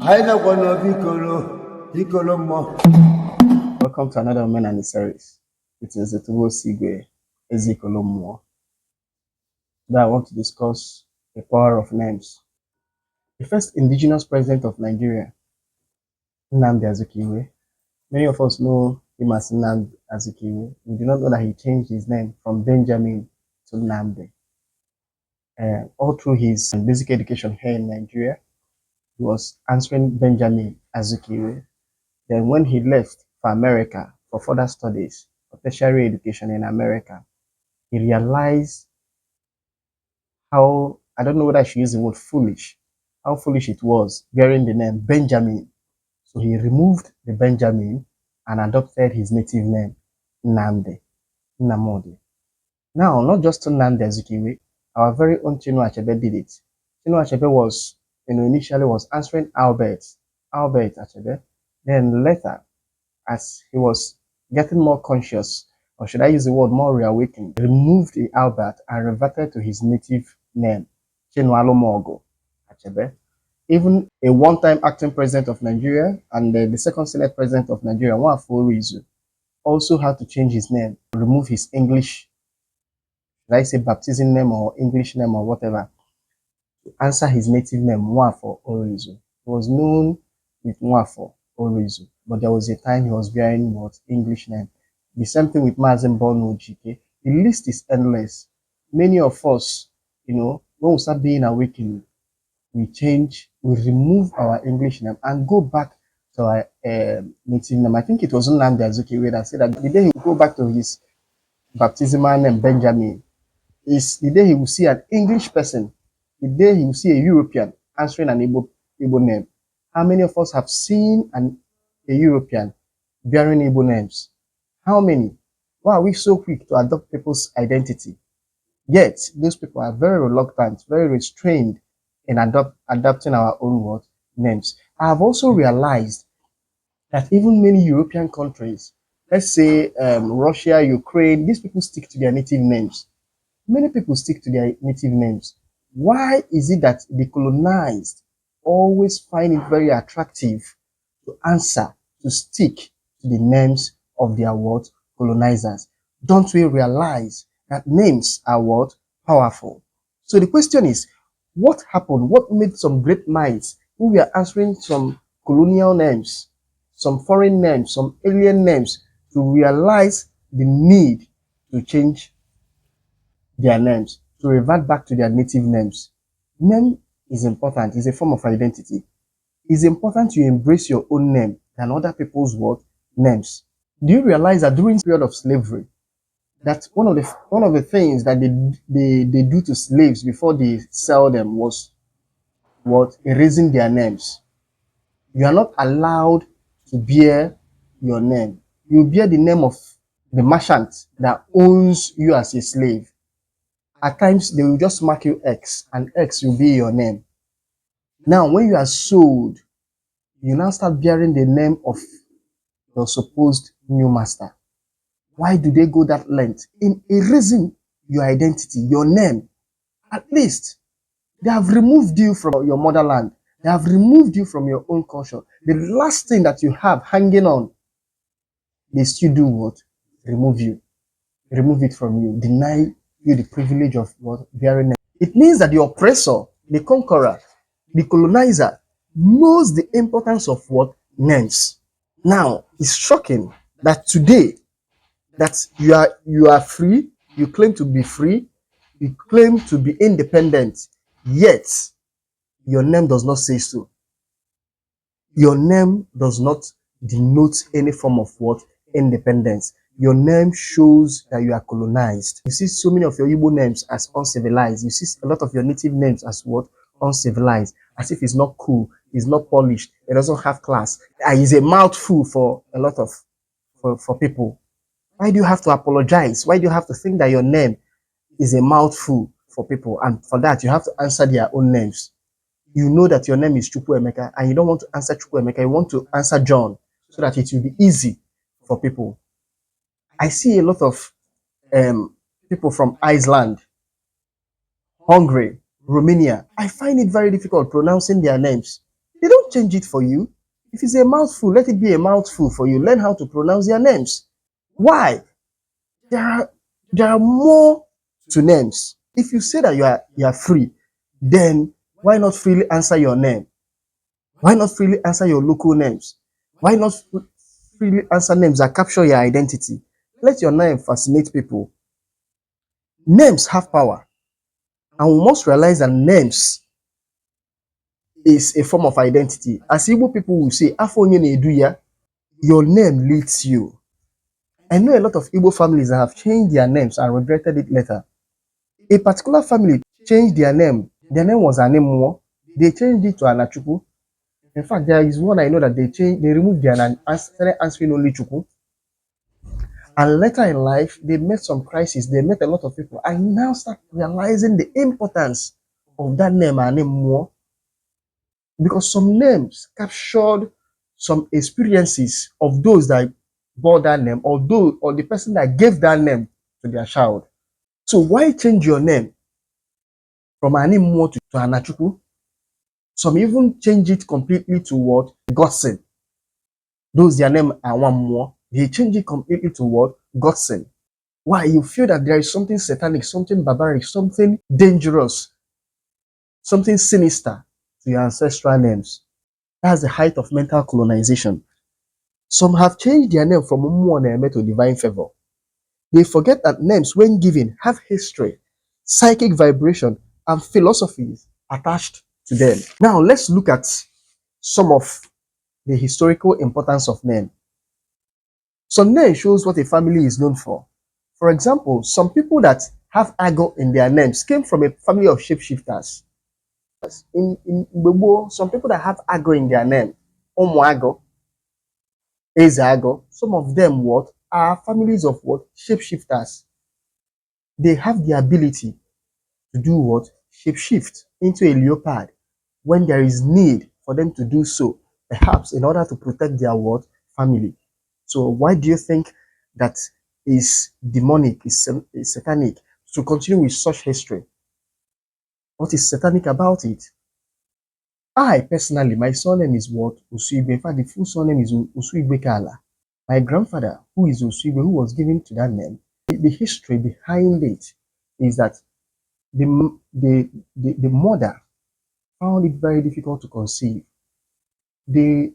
Welcome to another Men and the Series. It is the Tubo Sigwe Ezekolomo. Today I want to discuss the power of names. The first indigenous president of Nigeria, Nnamdi Azikiwe. Many of us know him as Nnamdi Azikiwe. We do not know that he changed his name from Benjamin to Nnamdi. All through his basic education here in Nigeria, he was answering Benjamin Azikiwe. Then when he left for America for further studies, for tertiary education in America, he realized how, I don't know whether I should use the word foolish, how foolish it was bearing the name Benjamin. So he removed the Benjamin and adopted his native name, Nnamdi. Now, not just Nnamdi Azikiwe, our very own Chinua Achebe did it. Chinua Achebe was, initially was answering Albert Achebe. Then later, as he was getting more conscious, or should I use the word more reawakened, removed the Albert and reverted to his native name, Chinua Achebe. Even a one-time acting president of Nigeria and the second Senate president of Nigeria, Nwafo Orizu, also had to change his name, remove his English, should I say baptism name or English name or whatever, to answer his native name, Nwafo Orizu. He was known with Nwafo Orizu, but there was a time he was bearing what English name. The same thing with Mazen Bono Ojike. The list is endless. Many of us, when we start being awakened, we remove our English name and go back to our native name. I think it was Nnamdi Azikiwe that said that the day he will go back to his baptismal name, Benjamin, is the day he will see an English person, the day he will see a European answering an Igbo name. How many of us have seen a European bearing Igbo names? How many? Why are we so quick to adopt people's identity? Yet, those people are very reluctant, very restrained in adopting our own names. I have also realized that even many European countries, let's say Russia, Ukraine, these people stick to their native names. Many people stick to their native names. Why is it that the colonized always find it very attractive to answer, to stick to the names of their colonizers? Don't we realize that names are powerful? So the question is, what happened? What made some great minds who were answering some colonial names, some foreign names, some alien names, to realize the need to change their names, to revert back to their native names? Name is important. It's a form of identity. It's important you embrace your own name than other people's names. Do you realize that during the period of slavery, that one of the things that they do to slaves before they sell them was erasing their names? You are not allowed to bear your name. You bear the name of the merchant that owns you as a slave. At times, they will just mark you X, and X will be your name. Now, when you are sold, you now start bearing the name of your supposed new master. Why do they go that length in erasing your identity, your name? At least, they have removed you from your motherland. They have removed you from your own culture. The last thing that you have hanging on, they still do what? Remove you. Remove it from you. Deny you the privilege of bearing name. It means that the oppressor, the conqueror, the colonizer knows the importance of names. Now, it's shocking that today, that you are free, you claim to be free, you claim to be independent, yet your name does not say so. Your name does not denote any form of independence. Your name shows that you are colonized. You see so many of your Igbo names as uncivilized. You see a lot of your native names as uncivilized, as if it's not cool, it's not polished, it doesn't have class. It's a mouthful for a lot of for people. Why do you have to apologize? Why do you have to think that your name is a mouthful for people? And for that, you have to answer their own names. You know that your name is Chukwuemeka and you don't want to answer Chukwuemeka, you want to answer John so that it will be easy for people. I see a lot of people from Iceland, Hungary, Romania. I find it very difficult pronouncing their names. They don't change it for you. If it's a mouthful, let it be a mouthful for you. Learn how to pronounce their names. Why? There are there are more to names. If you say that you are free, then why not freely answer your name? Why not freely answer your local names? Why not freely answer names that capture your identity? Let your name fascinate people. Names have power, and we must realize that names is a form of identity. As Igbo people will say, Afo onye na-edu ya, your name leads you. I know a lot of Igbo families that have changed their names and regretted it later. A particular family changed their name. Their name was Anemuo. They changed it to Anachuku. In fact, there is one I know that they removed their name and started answering only Chuku. And later in life, they met some crisis. They met a lot of people and now start realizing the importance of that name, Anemuo, because some names captured some experiences of those that bore that name or the person that gave that name to their child. So why change your name from Animuo to Anachuku? Some even change it completely to what? Godson. Those their name are one more. They change it completely to what? Godson. Why? You feel that there is something satanic, something barbaric, something dangerous, something sinister to your ancestral names. That's the height of mental colonization. Some have changed their name from Umuoneme to divine favor. They forget that names, when given, have history, psychic vibration, and philosophies attached to them. Now, let's look at some of the historical importance of name. Some name shows what a family is known for. For example, some people that have Ago in their names came from a family of shapeshifters. In Igbo, some people that have Ago in their name, Omuago, Ezeago, some of them what are families of what? Shapeshifters. They have the ability to do what? Shapeshift into a leopard when there is need for them to do so, perhaps in order to protect their what? Family. So why do you think that is demonic, is satanic to continue with such history? What is satanic about it? I personally, my surname is what? Usuibe. In fact, the full surname is Usuibe Kala. My grandfather, who is Usuibe, who was given to that name, the history behind it is that the mother found it very difficult to conceive. They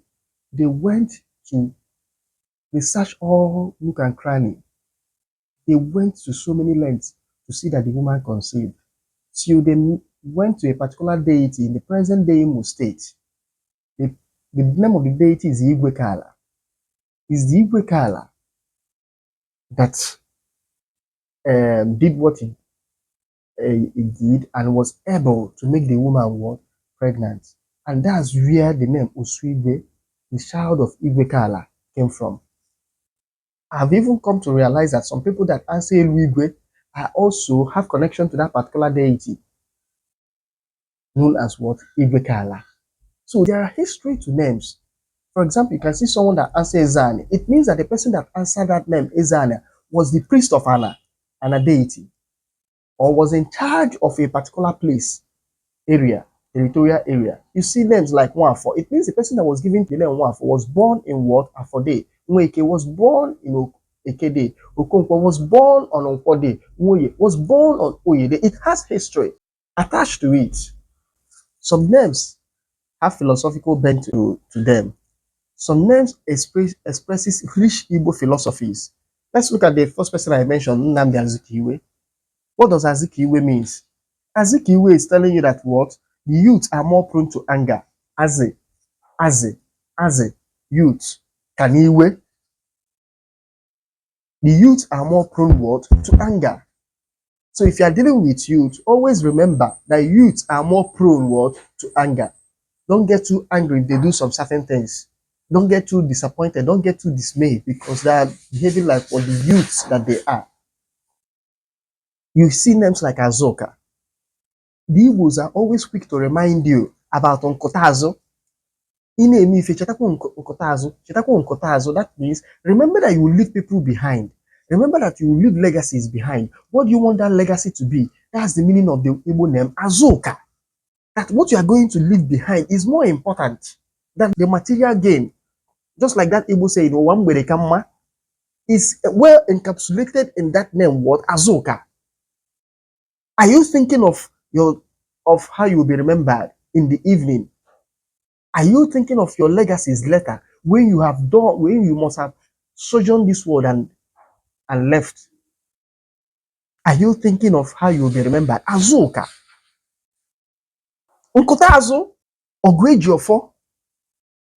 they went to they searched all nook and cranny. They went to so many lengths to see that the woman conceived. Till they went to a particular deity in the present day Imo State. The, the name of the deity is Igwe Kala. It's the Igwe Kala that did what it did and was able to make the woman what? Pregnant. And that's where the name Usuigwe, the child of Igwe Kala, came from. I've even come to realize that some people that answer Eluigwe are also have connection to that particular deity known as what? Igwe Kala. So there are history to names. For example, you can see someone that answers Ezani. It means that the person that answered that name, Ezani, was the priest of Anna, Anna deity, or was in charge of a particular place, area, territorial area. You see names like Nwafo. It means the person that was given the name Nwafo was born in what? Afode. Nweke was born in Ekede. Okonkwo was born on Onkode. Nwoye was born on Oyede. It has history attached to it. Some names have philosophical bent to them. Some names expresses rich Igbo philosophies. Let's look at the first person I mentioned, Nnamdi Azikiwe. What does Azikiwe means? Azikiwe is telling you that what? The youth are more prone to anger. Aze, youth. Kaniwe. The youth are more prone what? To anger. So if you are dealing with youth, always remember that youth are more prone what? To anger. Don't get too angry if they do some certain things. Don't get too disappointed. Don't get too dismayed because they are behaving like what the youths that they are. You see names like Azoka. The Igbos are always quick to remind you about Onkotazo. That means remember that you will leave people behind. Remember that you will leave legacies behind. What do you want that legacy to be? That's the meaning of the Igbo name Azoka. That what you are going to leave behind is more important. than the material gain. Just like that Igbo saying, "Owamberekama," is well encapsulated in that name, what? Azuka. Are you thinking of how you will be remembered in the evening? Are you thinking of your legacies later when you have done, when you must have sojourned this world and left? Are you thinking of how you will be remembered? Azuka. Nkota Azu, Ogwejiofo.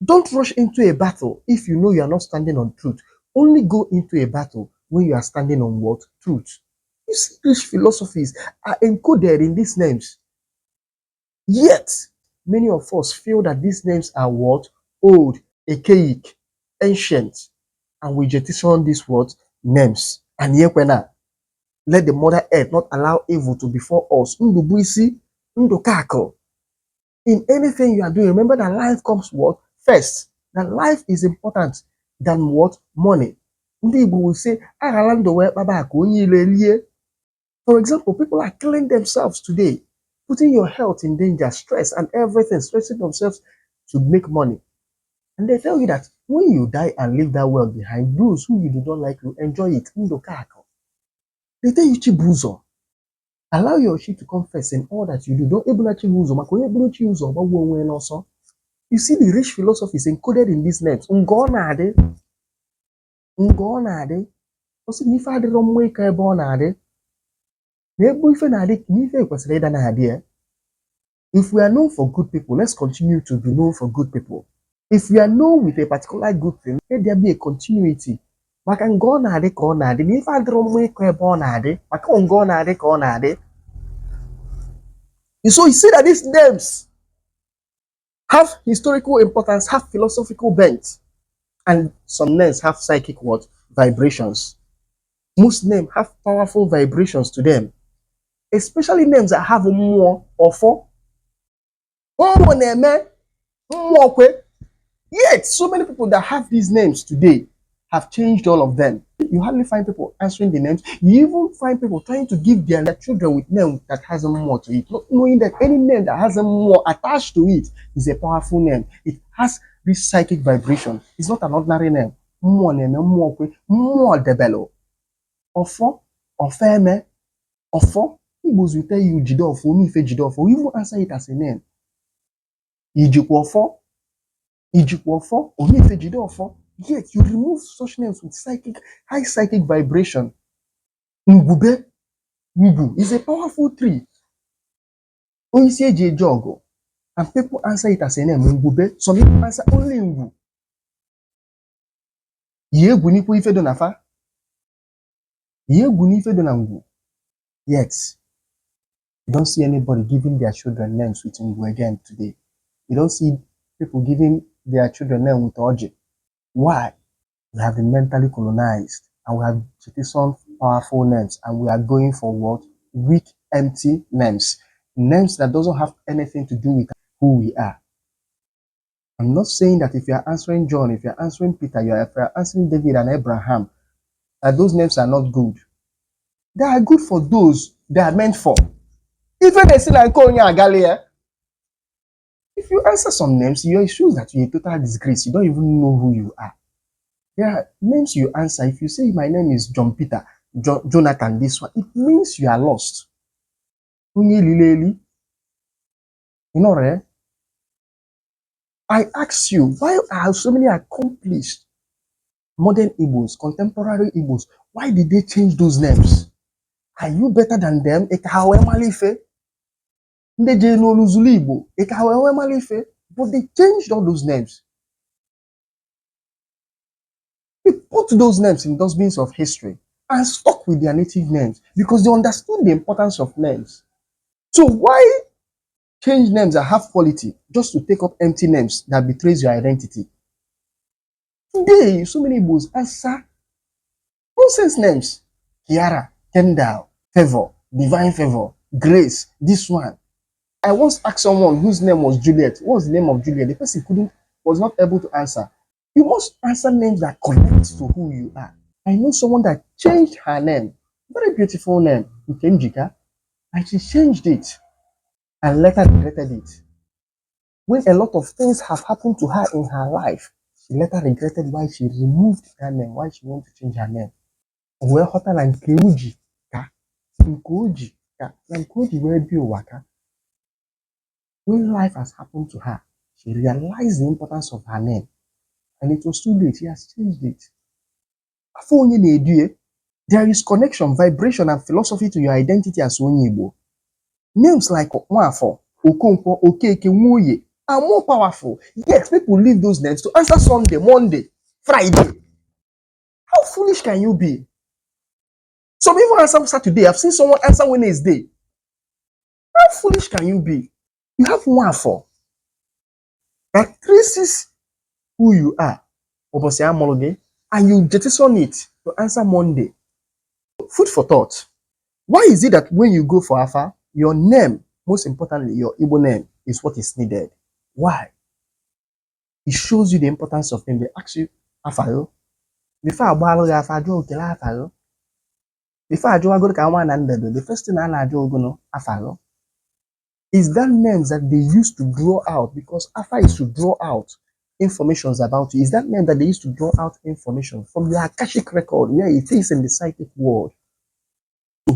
Don't rush into a battle if you know you are not standing on truth. Only go into a battle when you are standing on what? Truth. You see, these philosophies are encoded in these names. Yet, many of us feel that these names are what? Old, archaic, ancient. And we jettison these what? Names. And yekwena. Let the Mother Earth not allow evil to befall us. Ndubuisi, ndukako. In anything you are doing, remember that life comes what? First. That life is important than what? Money. Ndị Igbo will say, aghala ndụ wee kpaba akụ onye ile elie. For example, people are killing themselves today, putting your health in danger, stress and everything, stressing themselves to make money. And they tell you that when you die and leave that world behind, those who you do not like will enjoy it. They tell you chibuzo. Allow your chi to confess in all that you do. Don't ebunachi uzo. Makonye uzo. You see the rich philosophies encoded in these names. Ngonade. Also, if I don't make a bonade. If we are known for good people, let's continue to be known for good people. If we are known with a particular good thing, let there be a continuity. You see that these names have historical importance, have philosophical bent, and some names have psychic what? Vibrations. Most names have powerful vibrations to them. Especially names that have more or four. Yet, so many people that have these names today have changed all of them. You hardly find people answering the names. You even find people trying to give their children with name that has a more to it, not knowing that any name that has a more attached to it is a powerful name. It has this psychic vibration. It's not an ordinary name. More name, more debelo. Ofo, ofeme, ofo. Igbos will tell you Jidofo, Mife Jidofo. We even answer it as a name. Ijikwofo, Ijikwofo, Omife Jidofo. Yet you remove such names with high psychic vibration. Ngube, Ngubu is a powerful tree. Oisieje Jogo. And people answer it as a name. Ngube. Some people answer only Ngu. Yegu nipo ife donafa. Yegu nife donangu. Yet, you don't see anybody giving their children names with Ngu again today. You don't see people giving their children names with Oji. Why? We have been mentally colonized and we have jettisoned powerful names and we are going for what? Weak, empty names. Names that doesn't have anything to do with who we are. I'm not saying that if you are answering John, if you're answering Peter, if you're answering David and Abraham, that those names are not good. They are good for those they are meant for. Even they say like Agalia. If you answer some names, it shows that you're a total disgrace. You don't even know who you are. There are names you answer. If you say my name is John Peter, Jonathan, this one, it means you are lost. You know, right? I ask you, why are so many accomplished modern Igbos, contemporary Igbos, why did they change those names? Are you better than them? But they changed all those names. They put those names in dustbins of history and stuck with their native names because they understood the importance of names. So why change names that have quality just to take up empty names that betrays your identity? Today, so many Igbos answer nonsense names. Kiara, Kendall, Favor, Divine Favor, Grace, this one. I once asked someone whose name was Juliet. What was the name of Juliet? The person was not able to answer. You must answer names that connect to who you are. I know someone that changed her name. Very beautiful name, Nkemjika, and she changed it and later regretted it. When a lot of things have happened to her in her life, she later regretted why she removed her name, why she wanted to change her name. Wee ghọta na nke o ji ka na nke o ji wee bi ụwa ka when life has happened to her, she realized the importance of her name. And it was too late. She has changed it. Afọ onye na-edu ya, there is connection, vibration, and philosophy to your identity as onye Igbo. Names like Nwafọ, Okonkwo, Okeke, Nwoye are more powerful. Yes, people leave those names to answer Sunday, Monday, Friday. How foolish can you be? Some even answer Saturday. I've seen someone answer Wednesday. How foolish can you be? You have Nwafọ that traces who you are, and you jettison it to answer Monday. Food for thought. Why is it that when you go for Afa, your name, most importantly, your Igbo name, is what is needed? Why? It shows you the importance of name. They ask you, Afaro. Before I borrow Afa, do Afaro. Before I go to one and the first thing I do go Afaro. Is that names that they used to draw out because Afa is to draw out information about you. Is that name that they used to draw out information from your Akashic record where it is in the psychic world?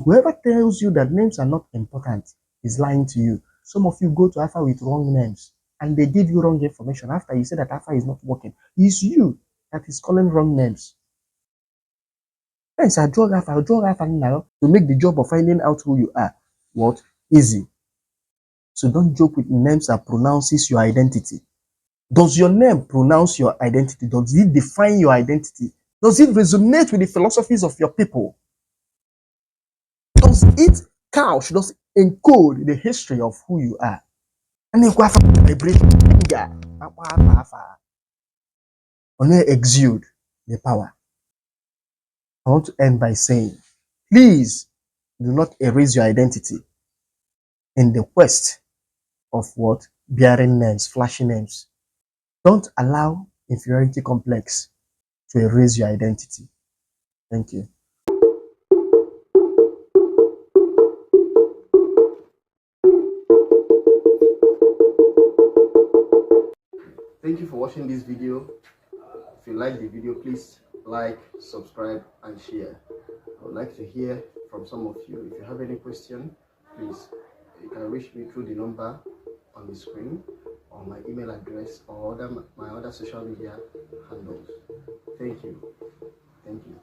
Whoever tells you that names are not important is lying to you. Some of you go to Alpha with wrong names and they give you wrong information after you say that Alpha is not working. It's you that is calling wrong names. Hence, I draw Alpha now to make the job of finding out who you are easy. So don't joke with names that pronounces your identity. Does your name pronounce your identity? Does it define your identity? Does it resonate with the philosophies of your people? Does it couch, does it encode the history of who you are? And then exude the power. I want to end by saying, please do not erase your identity in the quest of bearing names, flashy names. Don't allow inferiority complex to erase your identity. Thank you. Thank you for watching this video. If you like the video, please like, subscribe, and share. I would like to hear from some of you. If you have any question, please, you can reach me through the number on the screen or my email address or my other social media handles. Thank you. Thank you.